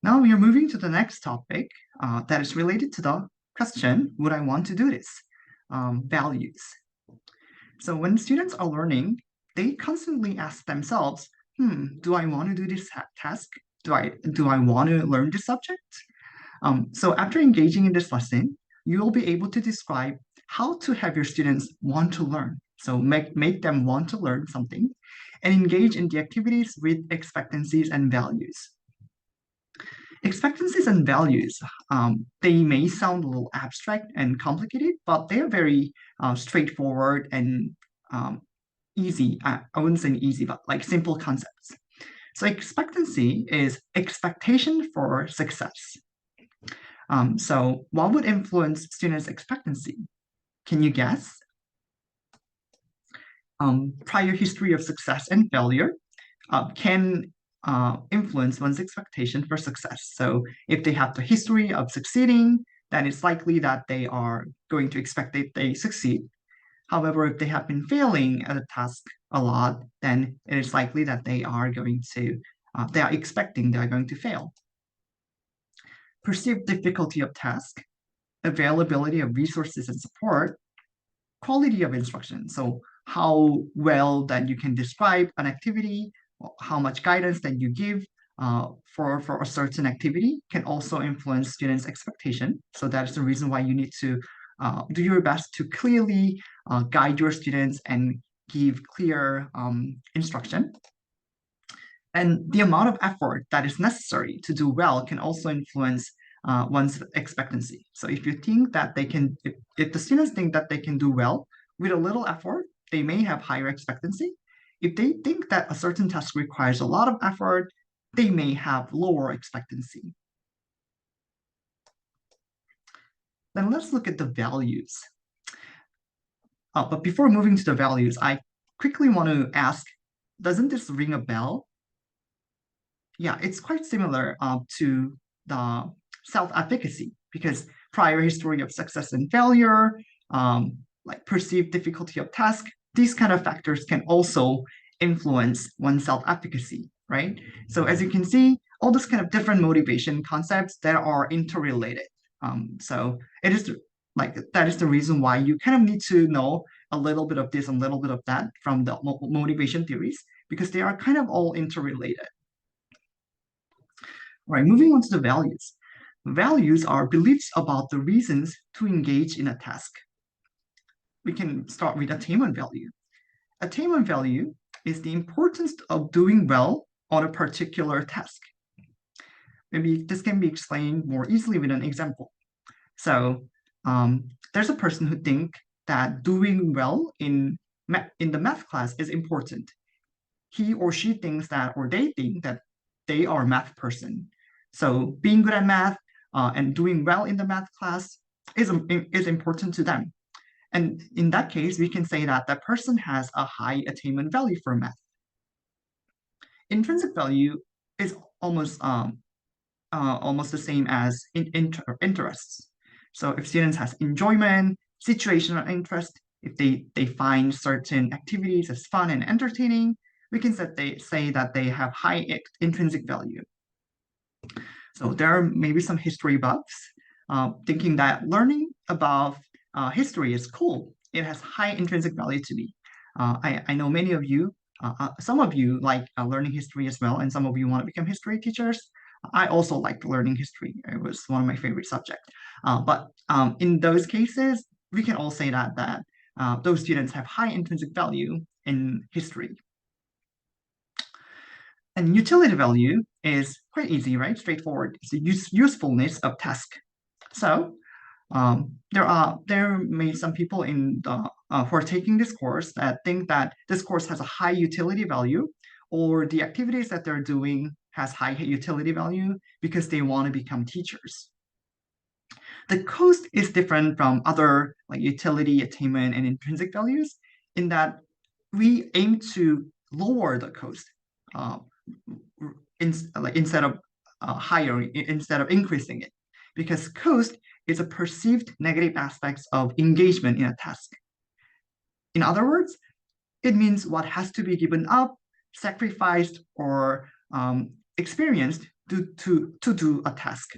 Now we are moving to the next topic that is related to the question, would I want to do this? Values. So when students are learning, they constantly ask themselves, do I want to do this task? Do I want to learn this subject? So after engaging in this lesson, you will be able to describe how to have your students want to learn. So make them want to learn something and engage in the activities with expectancies and values. Expectancies and values, they may sound a little abstract and complicated, but they're very straightforward and easy. I wouldn't say easy, but like simple concepts. So expectancy is expectation for success. So what would influence students' expectancy? Can you guess? Prior history of success and failure can influence one's expectation for success. So if they have the history of succeeding, then it's likely that they are going to expect that they succeed. However, if they have been failing at a task a lot, then it is likely that they are expecting they are going to fail. Perceived difficulty of task, availability of resources and support, quality of instruction. So how well that you can describe an activity, how much guidance that you give for a certain activity can also influence students' expectation. So that is the reason why you need to do your best to clearly guide your students and give clear instruction. And the amount of effort that is necessary to do well can also influence one's expectancy. So if you think that if the students think that they can do well with a little effort, they may have higher expectancy. If they think that a certain task requires a lot of effort, they may have lower expectancy. Then let's look at the values. But before moving to the values, I quickly want to ask, doesn't this ring a bell? Yeah, it's quite similar to the self-efficacy because prior history of success and failure, like perceived difficulty of task, these kind of factors can also influence one's self-efficacy, right? So as you can see, all those kind of different motivation concepts that are interrelated. So it is like that is the reason why you kind of need to know a little bit of this and a little bit of that from the motivation theories because they are kind of all interrelated. All right, moving on to the values. Values are beliefs about the reasons to engage in a task. We can start with attainment value. Attainment value is the importance of doing well on a particular task. Maybe this can be explained more easily with an example. So there's a person who thinks that doing well in the math class is important. He or she thinks that, or they think that they are a math person. So being good at math and doing well in the math class is important to them. And in that case, we can say that that person has a high attainment value for math. Intrinsic value is almost the same as interests. So if students has enjoyment, situational interest, if they find certain activities as fun and entertaining, we can say that they have high intrinsic value. So there are maybe some history buffs thinking that learning about history is cool. It has high intrinsic value to me. I know many of you, some of you like learning history as well, and some of you want to become history teachers. I also liked learning history. It was one of my favorite subjects. But in those cases, we can all say that those students have high intrinsic value in history. And utility value is quite easy, right? Straightforward. It's the usefulness of task. So there may some people in the who are taking this course that think that this course has a high utility value, or the activities that they're doing has high utility value because they want to become teachers. The cost is different from other like utility, attainment, and intrinsic values in that we aim to lower the cost uh, instead of instead of increasing it, because cost is a perceived negative aspect of engagement in a task. In other words, it means what has to be given up, sacrificed, or experienced to do a task.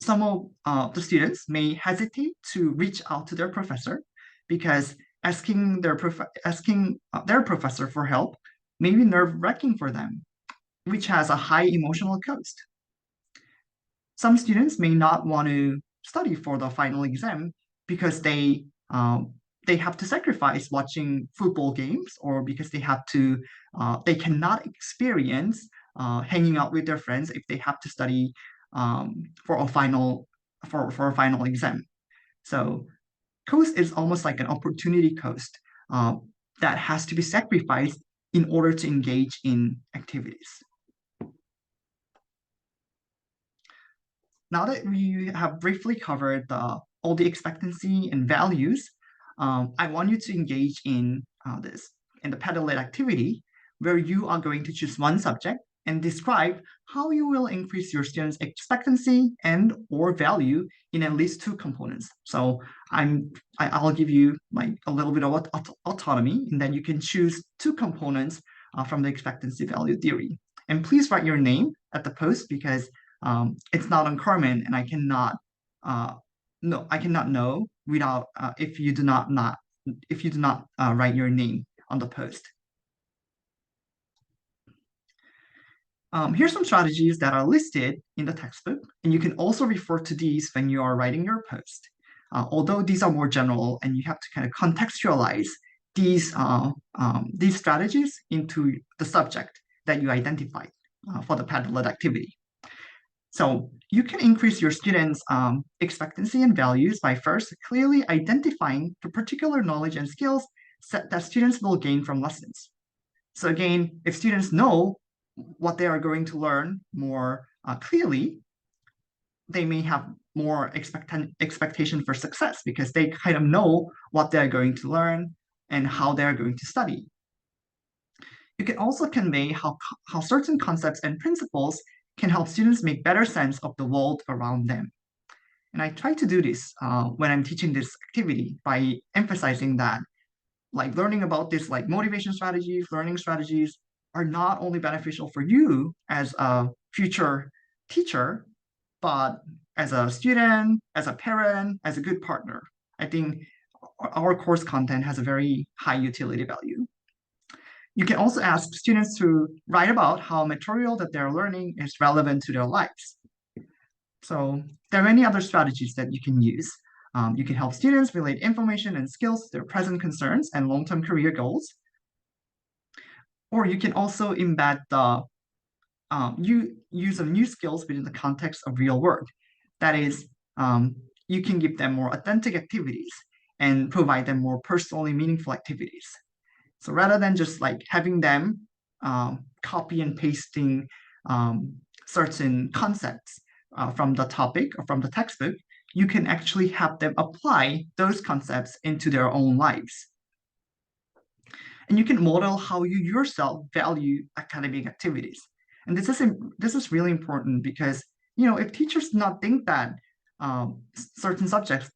Some of the students may hesitate to reach out to their professor because asking their professor for help may be nerve-wracking for them, which has a high emotional cost. Some students may not want to study for the final exam because they have to sacrifice watching football games, or because they cannot experience hanging out with their friends if they have to study for a final exam. So cost is almost like an opportunity cost uh, that has to be sacrificed in order to engage in activities. Now that we have briefly covered all the expectancy and values, I want you to engage in the pedal-led activity, where you are going to choose one subject and describe how you will increase your students' expectancy and or value in at least two components. So I'll give you like a little bit of autonomy, and then you can choose two components from the expectancy value theory. And please write your name at the post, because it's not uncommon, and uh, I cannot know without if you do not write your name on the post. Here's some strategies that are listed in the textbook, and you can also refer to these when you are writing your post. Although these are more general, and you have to kind of contextualize these strategies into the subject that you identified for the Padlet activity. So you can increase your students' expectancy and values by first clearly identifying the particular knowledge and skills that students will gain from lessons. So again, if students know what they are going to learn more clearly, they may have more expectation for success, because they kind of know what they're going to learn and how they're going to study. You can also convey how certain concepts and principles can help students make better sense of the world around them. And I try to do this when I'm teaching this activity, by emphasizing that like learning about this like motivation strategies, learning strategies are not only beneficial for you as a future teacher, but as a student, as a parent, as a good partner. I think our course content has a very high utility value. You can also ask students to write about how material that they're learning is relevant to their lives. So there are many other strategies that you can use. You can help students relate information and skills to their present concerns and long-term career goals. Or you can also embed the use of new skills within the context of real work. That is, you can give them more authentic activities and provide them more personally meaningful activities. So rather than just like having them copy and pasting certain concepts from the topic or from the textbook, you can actually have them apply those concepts into their own lives. And you can model how you yourself value academic activities. And this is really important, because if teachers do not think that certain subjects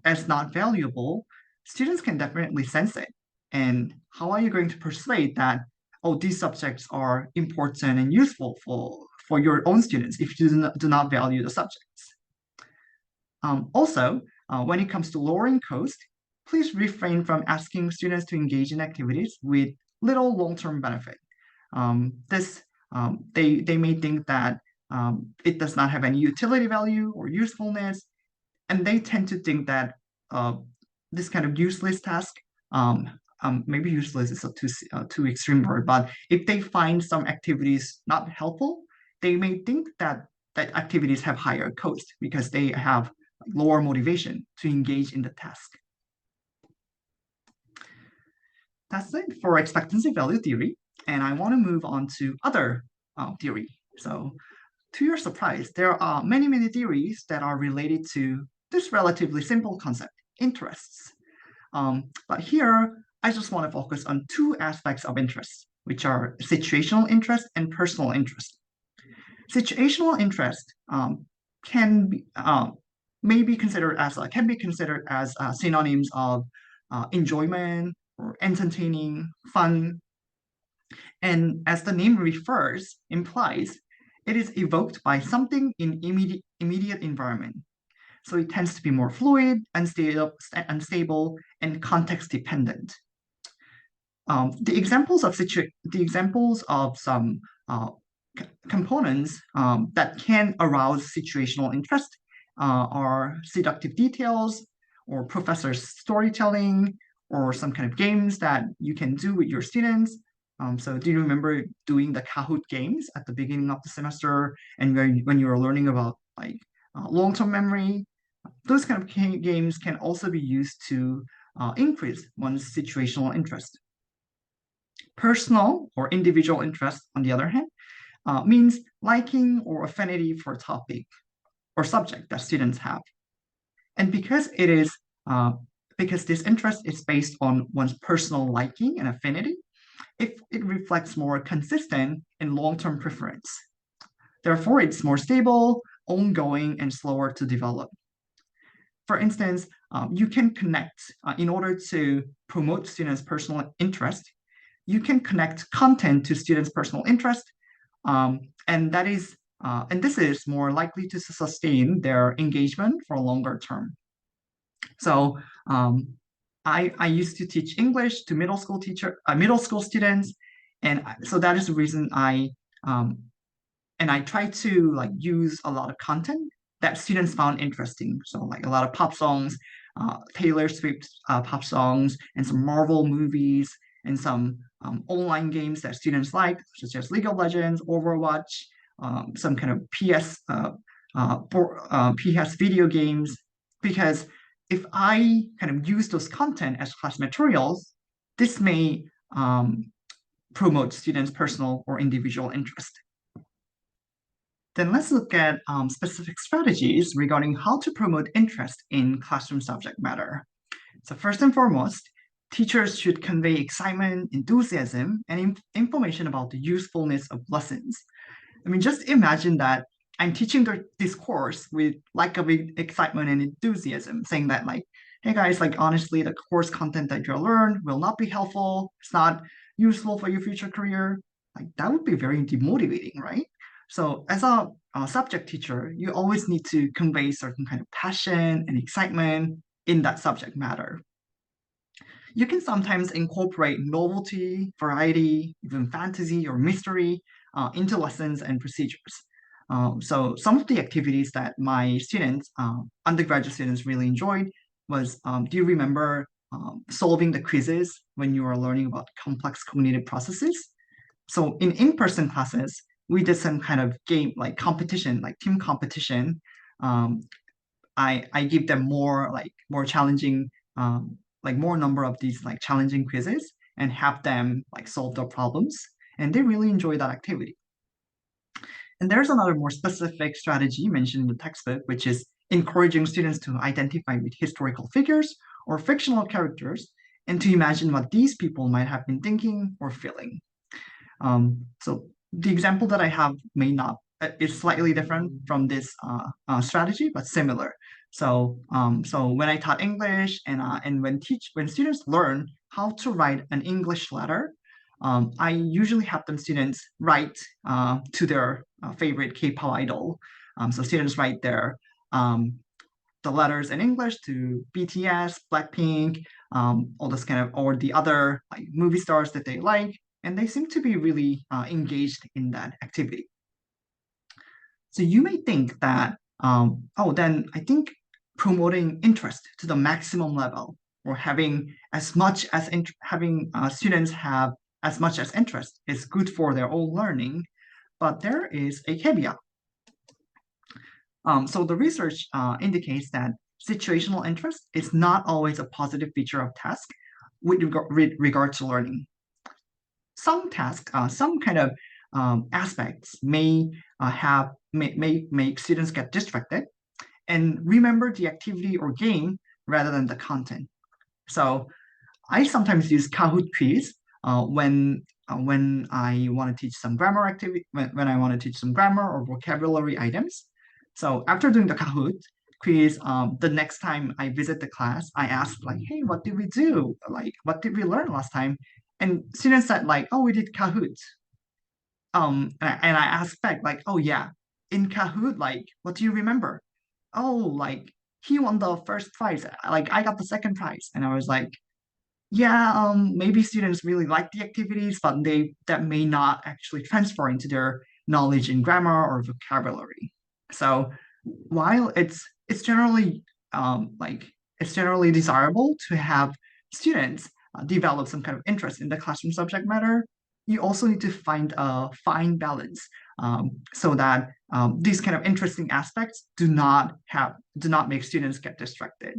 as not valuable, students can definitely sense it. And how are you going to persuade that, oh, these subjects are important and useful for your own students if you do not value the subjects? Also, when it comes to lowering cost, please refrain from asking students to engage in activities with little long-term benefit. They may think that it does not have any utility value or usefulness, and they tend to think that this kind of useless task, maybe useless is a too extreme word, but if they find some activities not helpful, they may think that activities have higher cost because they have lower motivation to engage in the task. That's it for expectancy value theory, and I want to move on to other theory. So to your surprise, there are many theories that are related to this relatively simple concept, interests. But here, I just want to focus on two aspects of interest, which are situational interest and personal interest. Situational interest can be may be considered as can be considered as synonyms of enjoyment or entertaining, fun. And as the name implies, it is evoked by something in immediate environment. So it tends to be more fluid, unstable, and context dependent. The examples of some components that can arouse situational interest are seductive details, or professor's storytelling, or some kind of games that you can do with your students. So do you remember doing the Kahoot games at the beginning of the semester, and when you were learning about like long-term memory? Those kind of games can also be used to increase one's situational interest. Personal or individual interest, on the other hand, means liking or affinity for a topic or subject that students have. And uh, because this interest is based on one's personal liking and affinity, it reflects more consistent and long-term preference. Therefore, it's more stable, ongoing, and slower to develop. For instance, you can connect in order to promote students' personal interest. You can connect content to students' personal interest, um, and that is and this is more likely to sustain their engagement for a longer term. So I used to teach English to middle school students, and so that is the reason um, I try to like use a lot of content that students found interesting. So like a lot of pop songs, Taylor Swift pop songs, and some Marvel movies, and some online games that students like, such as League of Legends, Overwatch, some kind of PS video games. Because if I kind of use those content as class materials, this may promote students' personal or individual interest. Then let's look at specific strategies regarding how to promote interest in classroom subject matter. So first and foremost, teachers should convey excitement, enthusiasm, and information about the usefulness of lessons. I mean, just imagine that I'm teaching this course with like a big excitement and enthusiasm, saying that like, hey guys, like honestly, the course content that you'll learn will not be helpful. It's not useful for your future career. Like that would be very demotivating, right? So as a subject teacher, you always need to convey certain kind of passion and excitement in that subject matter. You can sometimes incorporate novelty, variety, even fantasy or mystery into lessons and procedures. So some of the activities that my students, undergraduate students, really enjoyed was, do you remember solving the quizzes when you were learning about complex cognitive processes? So in in-person classes, we did some kind of game like competition, like team competition. Um, I give them more challenging more number of these like challenging quizzes and have them like solve the problems, and they really enjoy that activity. And there's another more specific strategy mentioned in the textbook, which is encouraging students to identify with historical figures or fictional characters and to imagine what these people might have been thinking or feeling. So the example that I have may not is slightly different from this strategy, but similar. So when I taught English and when students learn how to write an English letter, I usually have them students write to their favorite K-pop idol. So students write um, the letters in English to BTS, Blackpink, all this kind of, or the other like movie stars that they like, and they seem to be really engaged in that activity. So you may think that, oh, then I think promoting interest to the maximum level, or having as much as having students have as much as interest is good for their own learning, but there is a caveat. So the research indicates that situational interest is not always a positive feature of task with regard to learning. Some tasks, some kind of aspects may make students get distracted and remember the activity or game rather than the content. So I sometimes use Kahoot quiz when I want to teach some grammar activity when I want to teach some grammar or vocabulary items. So after doing the Kahoot quiz, the next time I visit the class, I ask like, "Hey, what did we do? Like, what did we learn last time?" And students said like, oh, we did Kahoot. And I asked back like, oh yeah, in Kahoot, like, what do you remember? Oh, like he won the first prize. Like I got the second prize. And I was like, yeah, maybe students really like the activities, but they that may not actually transfer into their knowledge in grammar or vocabulary. So while it's generally like it's generally desirable to have students develop some kind of interest in the classroom subject matter, you also need to find a fine balance so that these kind of interesting aspects do not make students get distracted.